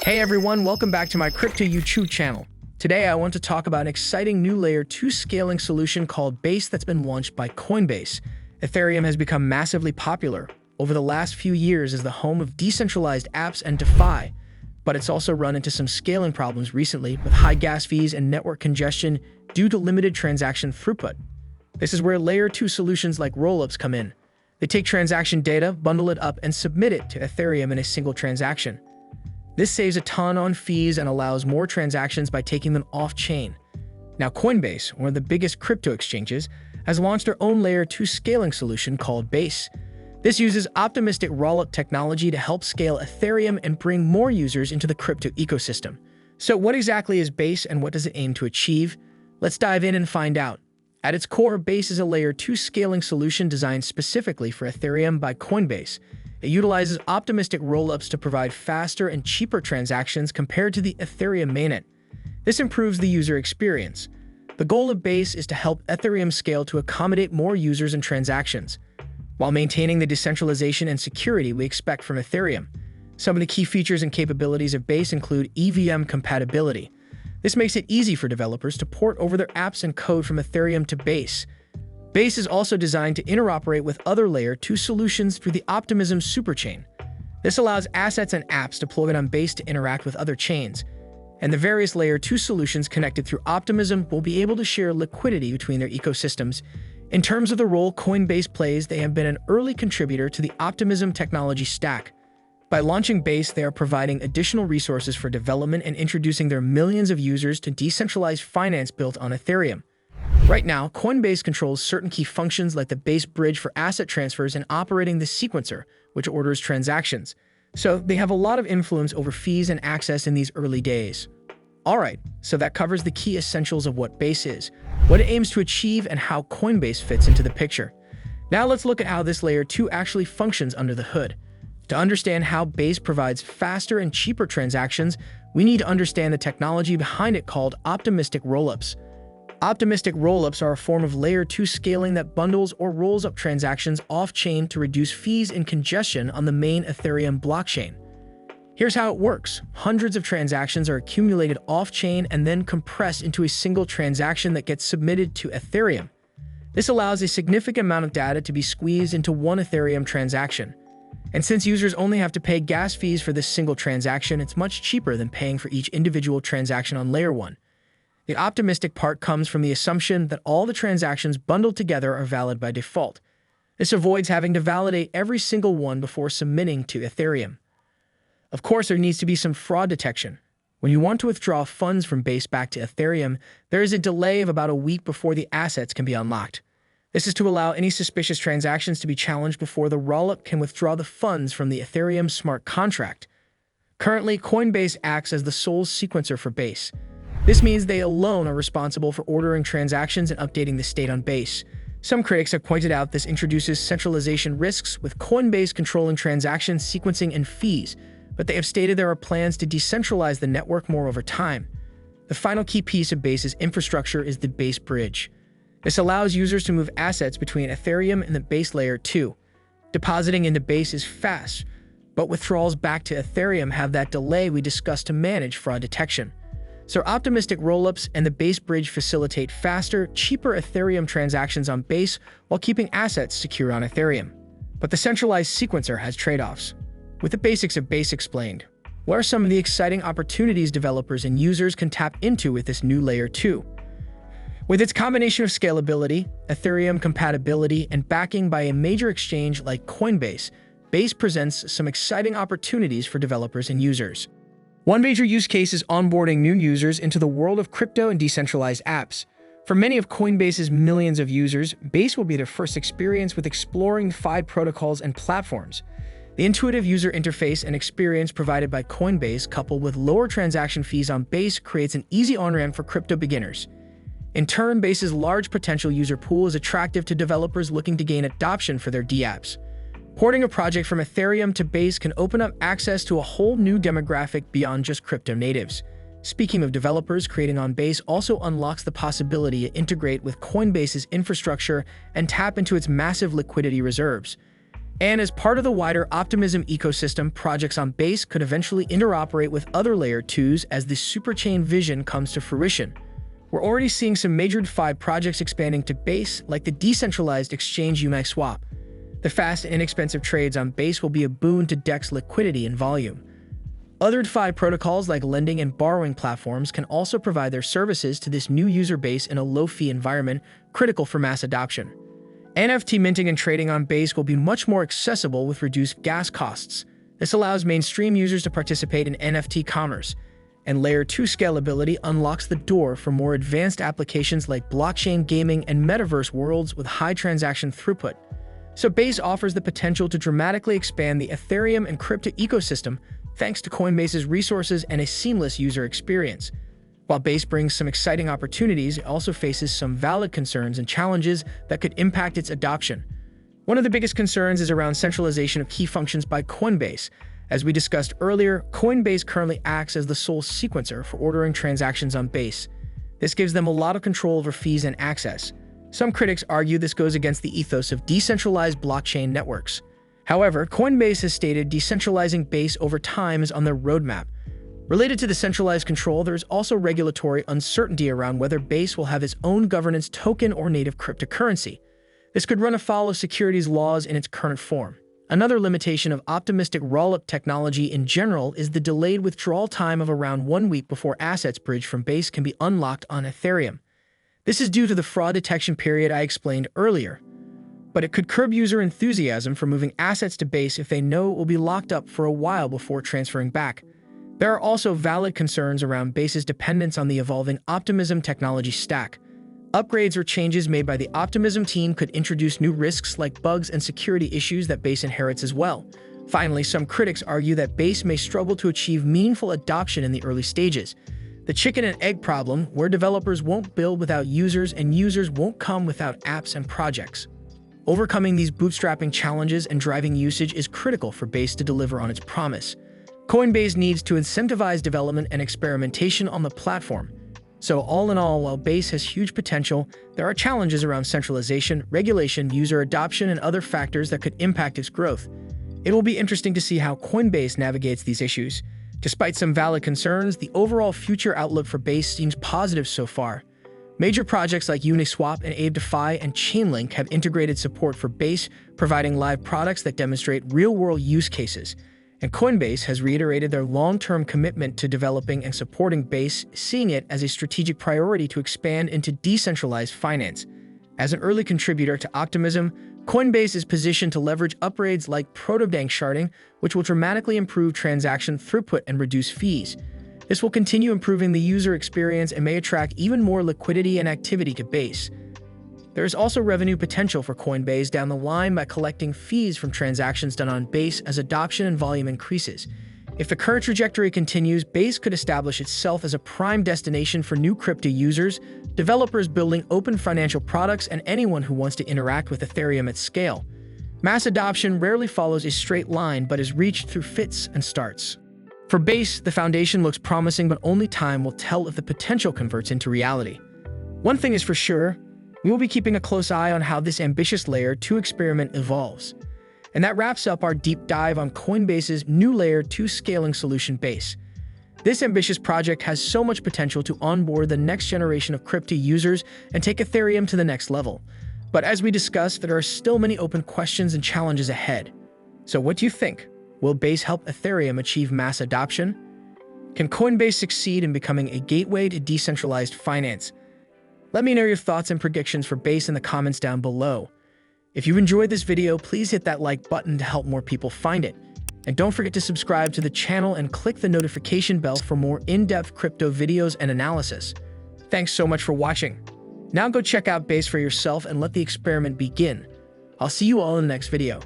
Hey everyone, welcome back to my Crypto YouTube channel. Today I want to talk about an exciting new Layer 2 scaling solution called BASE that's been launched by Coinbase. Ethereum has become massively popular over the last few years as the home of decentralized apps and DeFi, but it's also run into some scaling problems recently with high gas fees and network congestion due to limited transaction throughput. This is where Layer 2 solutions like rollups come in. They take transaction data, bundle it up, and submit it to Ethereum in a single transaction. This saves a ton on fees and allows more transactions by taking them off-chain. Now, Coinbase, one of the biggest crypto exchanges, has launched their own Layer 2 scaling solution called BASE. This uses optimistic rollup technology to help scale Ethereum and bring more users into the crypto ecosystem. So what exactly is BASE and what does it aim to achieve? Let's dive in and find out. At its core, BASE is a Layer 2 scaling solution designed specifically for Ethereum by Coinbase. It utilizes optimistic rollups to provide faster and cheaper transactions compared to the Ethereum mainnet. This improves the user experience. The goal of BASE is to help Ethereum scale to accommodate more users and transactions, while maintaining the decentralization and security we expect from Ethereum. Some of the key features and capabilities of BASE include EVM compatibility. This makes it easy for developers to port over their apps and code from Ethereum to BASE. BASE is also designed to interoperate with other Layer 2 solutions through the Optimism superchain. This allows assets and apps deployed on BASE to interact with other chains, and the various Layer 2 solutions connected through Optimism will be able to share liquidity between their ecosystems. In terms of the role Coinbase plays, they have been an early contributor to the Optimism technology stack. By launching BASE, they are providing additional resources for development and introducing their millions of users to decentralized finance built on Ethereum. Right now, Coinbase controls certain key functions like the BASE bridge for asset transfers and operating the sequencer, which orders transactions. So they have a lot of influence over fees and access in these early days. Alright, so that covers the key essentials of what BASE is, what it aims to achieve, and how Coinbase fits into the picture. Now let's look at how this Layer 2 actually functions under the hood. To understand how BASE provides faster and cheaper transactions, we need to understand the technology behind it called optimistic rollups. Optimistic rollups are a form of Layer 2 scaling that bundles or rolls up transactions off-chain to reduce fees and congestion on the main Ethereum blockchain. Here's how it works. Hundreds of transactions are accumulated off-chain and then compressed into a single transaction that gets submitted to Ethereum. This allows a significant amount of data to be squeezed into one Ethereum transaction. And since users only have to pay gas fees for this single transaction, it's much cheaper than paying for each individual transaction on Layer 1. The optimistic part comes from the assumption that all the transactions bundled together are valid by default. This avoids having to validate every single one before submitting to Ethereum. Of course, there needs to be some fraud detection. When you want to withdraw funds from BASE back to Ethereum, there is a delay of about a week before the assets can be unlocked. This is to allow any suspicious transactions to be challenged before the rollup can withdraw the funds from the Ethereum smart contract. Currently, Coinbase acts as the sole sequencer for BASE. This means they alone are responsible for ordering transactions and updating the state on BASE. Some critics have pointed out this introduces centralization risks, with Coinbase controlling transaction sequencing and fees, but they have stated there are plans to decentralize the network more over time. The final key piece of BASE's infrastructure is the BASE bridge. This allows users to move assets between Ethereum and the BASE Layer 2. Depositing into BASE is fast, but withdrawals back to Ethereum have that delay we discussed to manage fraud detection. So optimistic rollups and the BASE bridge facilitate faster, cheaper Ethereum transactions on BASE while keeping assets secure on Ethereum. But the centralized sequencer has trade-offs. With the basics of BASE explained, what are some of the exciting opportunities developers and users can tap into with this new Layer 2? With its combination of scalability, Ethereum compatibility, and backing by a major exchange like Coinbase, BASE presents some exciting opportunities for developers and users. One major use case is onboarding new users into the world of crypto and decentralized apps. For many of Coinbase's millions of users, BASE will be their first experience with exploring DeFi protocols and platforms. The intuitive user interface and experience provided by Coinbase, coupled with lower transaction fees on BASE, creates an easy on-ramp for crypto beginners. In turn, BASE's large potential user pool is attractive to developers looking to gain adoption for their dApps. Porting a project from Ethereum to BASE can open up access to a whole new demographic beyond just crypto natives. Speaking of developers, creating on BASE also unlocks the possibility to integrate with Coinbase's infrastructure and tap into its massive liquidity reserves. And as part of the wider Optimism ecosystem, projects on BASE could eventually interoperate with other Layer 2s as the superchain vision comes to fruition. We're already seeing some major DeFi projects expanding to BASE, like the decentralized exchange Swap. The fast and inexpensive trades on BASE will be a boon to DEX liquidity and volume. Other DeFi protocols like lending and borrowing platforms can also provide their services to this new user base in a low-fee environment, critical for mass adoption. NFT minting and trading on BASE will be much more accessible with reduced gas costs. This allows mainstream users to participate in NFT commerce, and Layer 2 scalability unlocks the door for more advanced applications like blockchain gaming and metaverse worlds with high transaction throughput. So BASE offers the potential to dramatically expand the Ethereum and crypto ecosystem thanks to Coinbase's resources and a seamless user experience. While BASE brings some exciting opportunities, it also faces some valid concerns and challenges that could impact its adoption. One of the biggest concerns is around centralization of key functions by Coinbase. As we discussed earlier, Coinbase currently acts as the sole sequencer for ordering transactions on BASE. This gives them a lot of control over fees and access. Some critics argue this goes against the ethos of decentralized blockchain networks. However, Coinbase has stated decentralizing BASE over time is on their roadmap. Related to the centralized control, there is also regulatory uncertainty around whether BASE will have its own governance token or native cryptocurrency. This could run afoul of securities laws in its current form. Another limitation of optimistic rollup technology in general is the delayed withdrawal time of around 1 week before assets bridged from BASE can be unlocked on Ethereum. This is due to the fraud detection period I explained earlier, but it could curb user enthusiasm for moving assets to BASE if they know it will be locked up for a while before transferring back. There are also valid concerns around BASE's dependence on the evolving Optimism technology stack. Upgrades or changes made by the Optimism team could introduce new risks like bugs and security issues that BASE inherits as well. Finally, some critics argue that BASE may struggle to achieve meaningful adoption in the early stages. The chicken and egg problem, where developers won't build without users and users won't come without apps and projects. Overcoming these bootstrapping challenges and driving usage is critical for BASE to deliver on its promise. Coinbase needs to incentivize development and experimentation on the platform. So all in all, while BASE has huge potential, there are challenges around centralization, regulation, user adoption, and other factors that could impact its growth. It will be interesting to see how Coinbase navigates these issues. Despite some valid concerns, the overall future outlook for BASE seems positive so far. Major projects like Uniswap and AIrdrop and Chainlink have integrated support for BASE, providing live products that demonstrate real-world use cases. And Coinbase has reiterated their long-term commitment to developing and supporting BASE, seeing it as a strategic priority to expand into decentralized finance. As an early contributor to Optimism, Coinbase is positioned to leverage upgrades like proto-bank sharding, which will dramatically improve transaction throughput and reduce fees. This will continue improving the user experience and may attract even more liquidity and activity to BASE. There is also revenue potential for Coinbase down the line by collecting fees from transactions done on BASE as adoption and volume increases. If the current trajectory continues, BASE could establish itself as a prime destination for new crypto users, developers building open financial products, and anyone who wants to interact with Ethereum at scale. Mass adoption rarely follows a straight line but is reached through fits and starts. For BASE, the foundation looks promising, but only time will tell if the potential converts into reality. One thing is for sure, we will be keeping a close eye on how this ambitious Layer 2 experiment evolves. And that wraps up our deep dive on Coinbase's new Layer 2 scaling solution BASE. This ambitious project has so much potential to onboard the next generation of crypto users and take Ethereum to the next level. But as we discussed, there are still many open questions and challenges ahead. So what do you think? Will BASE help Ethereum achieve mass adoption? Can Coinbase succeed in becoming a gateway to decentralized finance? Let me know your thoughts and predictions for BASE in the comments down below. If you've enjoyed this video, please hit that like button to help more people find it. And don't forget to subscribe to the channel and click the notification bell for more in-depth crypto videos and analysis. Thanks so much for watching. Now go check out BASE for yourself and let the experiment begin. I'll see you all in the next video.